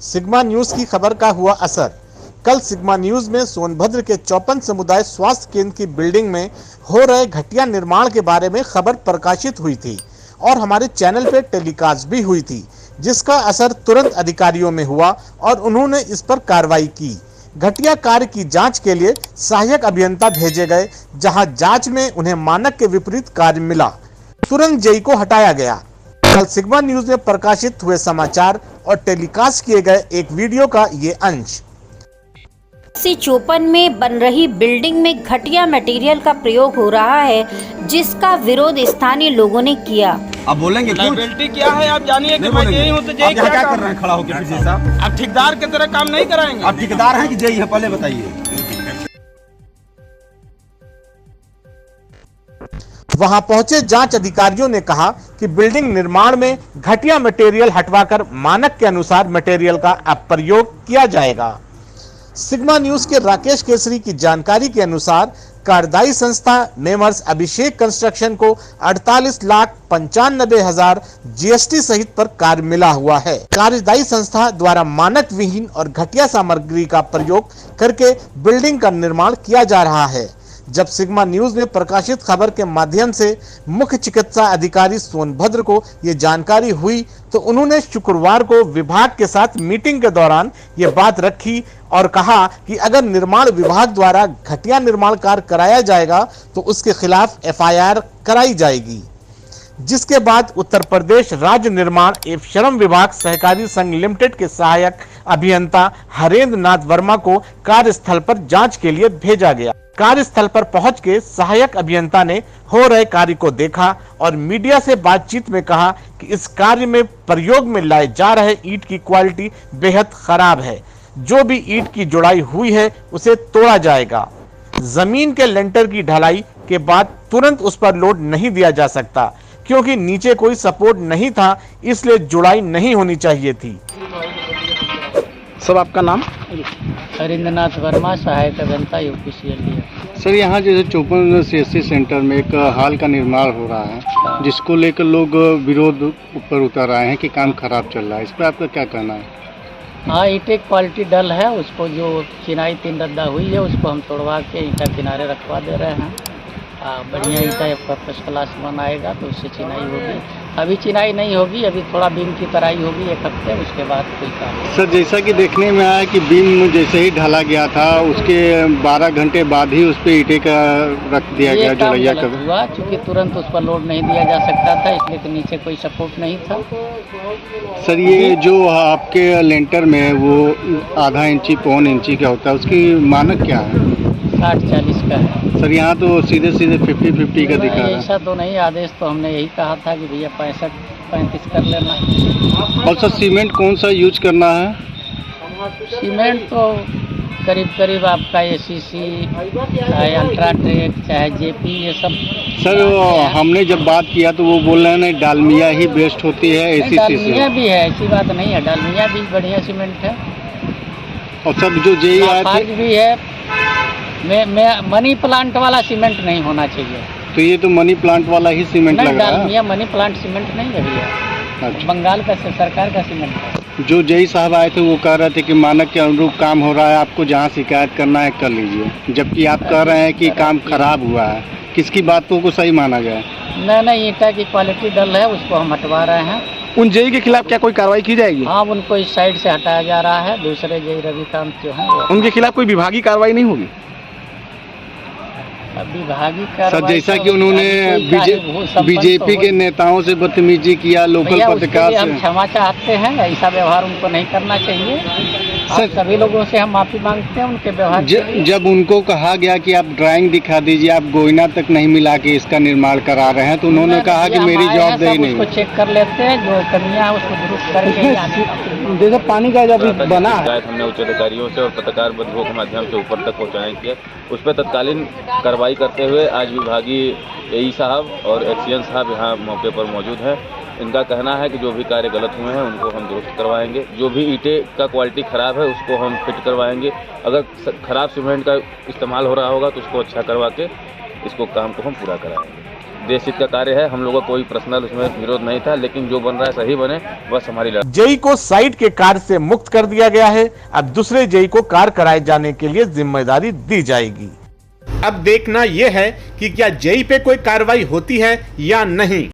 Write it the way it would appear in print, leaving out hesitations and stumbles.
Sigma news की खबर का हुआ असर। कल सिग्मा न्यूज में सोनभद्र के चौपन समुदाय स्वास्थ्य केंद्र की बिल्डिंग में हो रहे घटिया निर्माण के बारे में खबर प्रकाशित हुई थी और हमारे चैनल पर टेलीकास्ट भी हुई थी, जिसका असर तुरंत अधिकारियों में हुआ और उन्होंने इस पर कार्रवाई की। घटिया कार्य की जांच के लिए सहायक अभियंता भेजे गए, जहां जांच में उन्हें मानक के विपरीत कार्य मिला। तुरंत जेई को हटाया गया। कल सिग्मा न्यूज में प्रकाशित हुए समाचार और टेलीकास्ट किए गए एक वीडियो का ये अंश। 54 में बन रही बिल्डिंग में घटिया मटेरियल का प्रयोग हो रहा है, जिसका विरोध स्थानीय लोगों ने किया। आप बोलेंगे लायबिलिटी क्या है आप जानिए कि मैं जेई हूँ तो जेई क्या कर रहे हैं खड़ा होकर पीछे साहब? आप ठेकेदार की तरह काम नहीं कराएंगे। आप ठेकेदार हैं कि जेई हैं, पहले बताइए। वहां पहुंचे जांच अधिकारियों ने कहा कि बिल्डिंग निर्माण में घटिया मटेरियल हटवाकर मानक के अनुसार मटेरियल का प्रयोग किया जाएगा। सिग्मा न्यूज के राकेश केसरी की जानकारी के अनुसार कार्यदायी संस्था मेमर्स अभिषेक कंस्ट्रक्शन को 48,95,000 जीएसटी सहित पर कार्य मिला हुआ है। कार्यदायी संस्था द्वारा मानक विहीन और घटिया सामग्री का प्रयोग करके बिल्डिंग का निर्माण किया जा रहा है। जब सिग्मा न्यूज में प्रकाशित खबर के माध्यम से मुख्य चिकित्सा अधिकारी सोनभद्र को ये जानकारी हुई तो उन्होंने शुक्रवार को विभाग के साथ मीटिंग के दौरान ये बात रखी और कहा कि अगर निर्माण विभाग द्वारा घटिया निर्माण कार्य कराया जाएगा तो उसके खिलाफ एफआईआर कराई जाएगी। जिसके बाद उत्तर प्रदेश राज्य निर्माण एवं श्रम विभाग सहकारी संघ लिमिटेड के सहायक अभियंता हरेंद्र नाथ वर्मा को कार्यस्थल पर जांच के लिए भेजा गया। कार्यस्थल पर पहुंच के सहायक अभियंता ने हो रहे कार्य को देखा और मीडिया से बातचीत में कहा कि इस कार्य में प्रयोग में लाए जा रहे ईंट की क्वालिटी बेहद खराब है। जो भी ईंट की जुड़ाई हुई है उसे तोड़ा जाएगा। जमीन के लेंटर की ढलाई के बाद तुरंत उस पर लोड नहीं दिया जा सकता, क्योंकि नीचे कोई सपोर्ट नहीं था, इसलिए जुड़ाई नहीं होनी चाहिए थी। सर आपका नाम? हरेंद्र नाथ वर्मा, सहायक अभियंता यूपीसीएल। सर यहाँ जैसे चौपन सीएससी सेंटर में एक हाल का निर्माण हो रहा है, जिसको लेकर लोग विरोध ऊपर उतर आए हैं कि काम खराब चल रहा है, इस पर आपका क्या कहना है? हाँ, ईंटें क्वालिटी डल है, उसको जो चिनाई 3 रद्दा हुई है उसको हम तोड़वा के ईंटा किनारे रखवा दे रहे हैं। बढ़िया ईंटा फर्स्ट क्लास बनाएगा तो उससे चिनाई होगी। अभी चिनाई नहीं होगी, अभी थोड़ा बीम की तराई होगी 1 हफ्ते, उसके बाद कोई काम। सर जैसा कि देखने में आया कि बीम जैसे ही ढाला गया था उसके 12 घंटे बाद ही उस पर ईंटे का रख दिया गया जोड़ैया कर हुआ, चूँकि तुरंत उस पर लोड नहीं दिया जा सकता था, इसलिए कि नीचे कोई सपोर्ट नहीं था। सर ये जो आपके लेंटर में वो आधा इंची पौन इंची का होता है, उसकी मानक क्या है? 60-40 का है। सर यहाँ तो सीधे 50-50 का दिखा रहा है। ऐसा तो नहीं, आदेश तो हमने यही कहा था कि भैया 65-35 कर लेना। और सर सीमेंट कौन सा यूज करना है? सीमेंट तो करीब आपका एसीसी चाहे अल्ट्राटेक चाहे जेपी ये सब। सर हमने जब बात किया तो वो बोल रहे हैं नहीं, डालमिया ही बेस्ट होती है एसीसी से। डालमिया भी है, ऐसी बात नहीं है, डालमिया भी बढ़िया सीमेंट है। और सर जो जेई आए थे भी है, मनी प्लांट वाला सीमेंट नहीं होना चाहिए। तो ये तो मनी प्लांट वाला ही सीमेंट लग रहा है। डालमिया मनी प्लांट सीमेंट नहीं है भैया, अच्छा। बंगाल का सरकार का सीमेंट है। जो जेई साहब आए थे वो कह रहे थे कि मानक के अनुरूप काम हो रहा है, आपको जहाँ शिकायत करना है कर लीजिए, जबकि आप कह रहे हैं कि काम खराब हुआ है। किसकी बातों को सही माना जाए? नहीं, ईंटा की क्वालिटी डल है, उसको हम हटवा रहे हैं। उन जेई के खिलाफ क्या कोई कार्रवाई की जाएगी? हाँ, उनको इस साइड से हटाया जा रहा है। दूसरे जेई रविकांत जो है उनके खिलाफ कोई विभागीय कार्रवाई नहीं होगी? विभागीय सर जैसा कि उन्होंने बीजेपी के नेताओं से बदतमीजी किया, लोकल पत्रकार से। हम क्षमा चाहते हैं, ऐसा व्यवहार उनको नहीं करना चाहिए। सर सभी लोगों से हम माफी मांगते हैं उनके व्यवहार। जब उनको कहा गया कि आप ड्राइंग दिखा दीजिए, आप गोइना तक नहीं मिला के इसका निर्माण करा रहे हैं, तो उन्होंने कहा कि मेरी जवाबदेही नहीं। उसको चेक कर लेते हैं, जो कमियां उसको दुरुस्त करके जैसे पानी का जब बना हमने उच्च अधिकारियों से और पत्रकार बंधुओं के माध्यम से ऊपर तक पहुँचाने किया, उस पर तत्कालीन कार्रवाई करते हुए आज विभागीय एई साहब और एक्सीएन साहब यहाँ मौके पर मौजूद हैं। इनका कहना है कि जो भी कार्य गलत हुए हैं उनको हम दुरुस्त करवाएंगे, जो भी ईंटें का क्वालिटी ख़राब है उसको हम फिट करवाएंगे, अगर ख़राब सीमेंट का इस्तेमाल हो रहा होगा तो उसको अच्छा करवा के इसको काम को हम पूरा कराएंगे। देश हित का कार्य है। हम लोगों का कोई पर्सनल उसमें विरोध नहीं था, लेकिन जो बन रहा है सही बने, बस हमारी लड़ाई। जेई को साइट के कार्य से मुक्त कर दिया गया है। अब दूसरे जेई को कार्य कराए जाने के लिए जिम्मेदारी दी जाएगी। अब देखना यह है कि क्या जेई पे कोई कार्रवाई होती है या नहीं।